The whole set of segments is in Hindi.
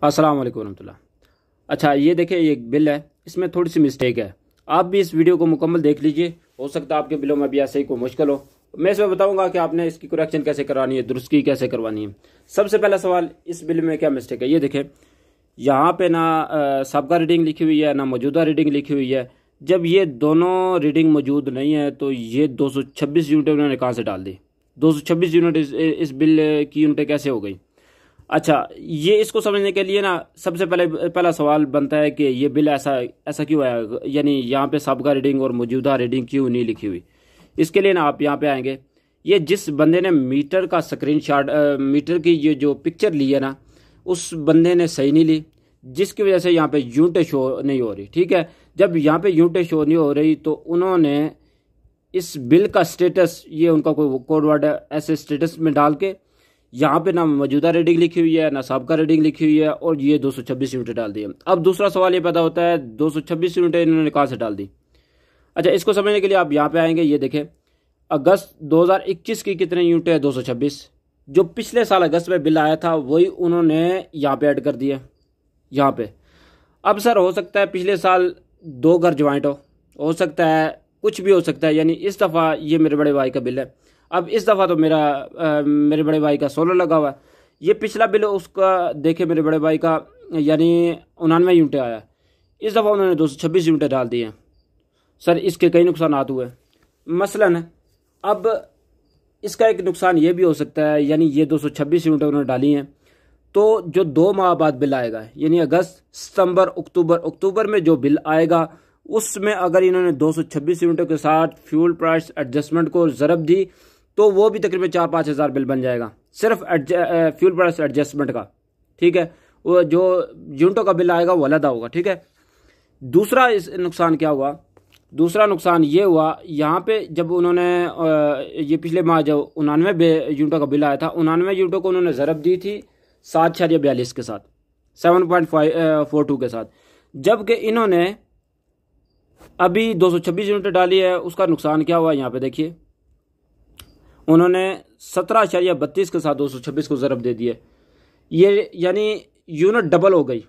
अस्सलाम वालेकुम वरहमतुल्लाह। अच्छा, ये देखिए, ये एक बिल है, इसमें थोड़ी सी मिस्टेक है। आप भी इस वीडियो को मुकम्मल देख लीजिए, हो सकता है आपके बिलों में भी ऐसे ही कोई मुश्किल हो। मैं इसमें बताऊंगा कि आपने इसकी करेक्शन कैसे करवानी है, दुरुस्ती कैसे करवानी है। सबसे पहला सवाल, इस बिल में क्या मिस्टेक है। ये देखें, यहाँ पे ना सबका रीडिंग लिखी हुई है, ना मौजूदा रीडिंग लिखी हुई है। जब ये दोनों रीडिंग मौजूद नहीं है तो ये 226 यूनिटें उन्होंने कहाँ से डाल दी। 226 यूनिट इस बिल की यूनिटें कैसे हो गई। अच्छा, ये इसको समझने के लिए ना सबसे पहला सवाल बनता है कि ये बिल ऐसा क्यों है, यानी यहाँ पे सबका रीडिंग और मौजूदा रीडिंग क्यों नहीं लिखी हुई। इसके लिए ना आप यहाँ पे आएंगे, ये जिस बंदे ने मीटर का स्क्रीनशॉट, मीटर की ये जो पिक्चर ली है ना, उस बंदे ने सही नहीं ली, जिसकी वजह से यहाँ पे यूनिटें शो नहीं हो रही। ठीक है, जब यहाँ पे यूनिटें शो नहीं हो रही तो उन्होंने इस बिल का स्टेटस, ये उनका कोई कोड वर्ड है, ऐसे स्टेटस में डाल के यहाँ पे ना मौजूदा रीडिंग लिखी हुई है, ना साबका रीडिंग लिखी हुई है, और ये 226 यूनिटें डाल दी है। अब दूसरा सवाल ये पैदा होता है, 226 यूनिटें इन्होंने कहाँ से डाल दी। अच्छा, इसको समझने के लिए आप यहाँ पे आएंगे, ये देखें, अगस्त 2021 की कितने यूनिटें है, 226। जो पिछले साल अगस्त में बिल आया था वही उन्होंने यहाँ पे ऐड कर दिया यहाँ पे। अब सर, हो सकता है पिछले साल 2 घर ज्वाइंट हो सकता है, कुछ भी हो सकता है। यानी इस दफ़ा ये मेरे बड़े भाई का बिल है। अब इस दफ़ा तो मेरे बड़े भाई का 16 लगा हुआ है। ये पिछला बिल उसका देखे मेरे बड़े भाई का, यानी 99 यूनिटें आया। इस दफ़ा उन्होंने 226 यूनिटें डाल दी हैं। सर, इसके कई नुकसान हुए। मसलन अब इसका एक नुकसान ये भी हो सकता है, यानी ये 226 यूनिटें उन्होंने डाली हैं तो जो 2 माह बाद बिल आएगा, यानी अगस्त, सितंबर, अक्टूबर में जो बिल आएगा उसमें अगर इन्होंने 226 यूनिटों के साथ फ्यूल प्राइस एडजस्टमेंट को ज़रब दी तो वो भी तकरीबन 4-5 हज़ार बिल बन जाएगा, सिर्फ फ्यूल प्राइस एडजस्टमेंट का। ठीक है, वो जो यूनिटों का बिल आएगा वो अलग होगा। ठीक है, दूसरा इस नुकसान क्या हुआ, दूसरा नुकसान ये हुआ, यहाँ पे जब उन्होंने ये पिछले माह जो 99 यूनिटों का बिल आया था, 99 यूनिटों को उन्होंने ज़रब दी थी 7.42 के साथ, 7.42 के साथ, जबकि इन्होंने अभी 226 यूनिट डाली है। उसका नुकसान क्या हुआ, यहाँ पे देखिए, उन्होंने 17.32 के साथ 226 को ज़रब दे दिए। ये यानी यूनिट डबल हो गई।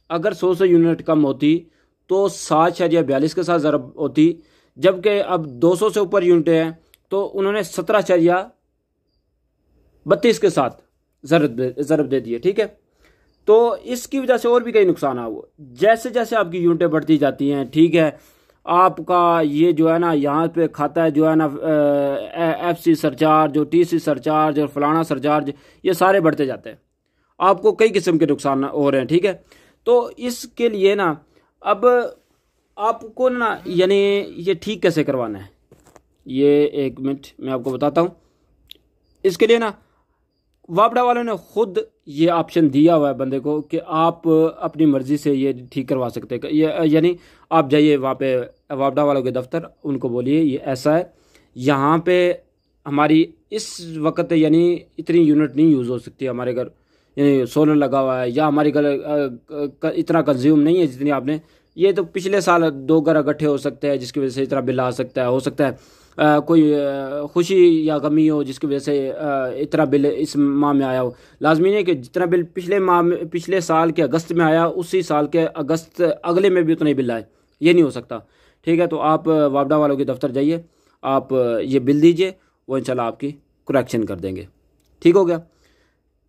अगर 100 से यूनिट कम होती तो 7.42 के साथ ज़रब होती, जबकि अब 200 से ऊपर यूनिटें हैं तो उन्होंने 17.32 के साथ ज़रब दे दिए। ठीक है, तो इसकी वजह से और भी कई नुकसान है। वो जैसे जैसे आपकी यूनिटें बढ़ती जाती हैं, ठीक है, आपका ये जो है ना, यहाँ पे खाता है जो है ना, FC सरचार्ज और TC सरचार्ज और फलाना सरचार्ज, ये सारे बढ़ते जाते हैं, आपको कई किस्म के नुकसान हो रहे हैं। ठीक है, तो इसके लिए ना अब आपको ना, यानी ये ठीक कैसे करवाना है, ये एक मिनट मैं आपको बताता हूँ। इसके लिए ना वापडा वालों ने खुद ये ऑप्शन दिया हुआ है बंदे को कि आप अपनी मर्जी से ये ठीक करवा सकते हैं। यानी आप जाइए वहाँ पे वापडा वालों के दफ्तर, उनको बोलिए ये ऐसा है, यहाँ पे हमारी इस वक्त यानी इतनी यूनिट नहीं यूज़ हो सकती हमारे घर, यानी सोलर लगा हुआ है, या हमारे घर इतना कंज्यूम नहीं है जितनी आपने, ये तो पिछले साल 2 घर इकट्ठे हो सकते हैं जिसकी वजह से इतना बिल आ सकता है। हो सकता है कोई खुशी या गमी हो जिसकी वजह से इतना बिल इस माह में आया हो। लाजमी नहीं है कि जितना बिल पिछले साल के अगस्त में आया उसी साल के अगस्त अगले में भी उतना ही बिल आए, ये नहीं हो सकता। ठीक है, तो आप वापडा वालों के दफ्तर जाइए, आप ये बिल दीजिए, वो इंशाल्लाह आपकी करेक्शन कर देंगे। ठीक हो गया।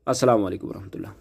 अस्सलाम वालेकुम रहमतुल्लाह।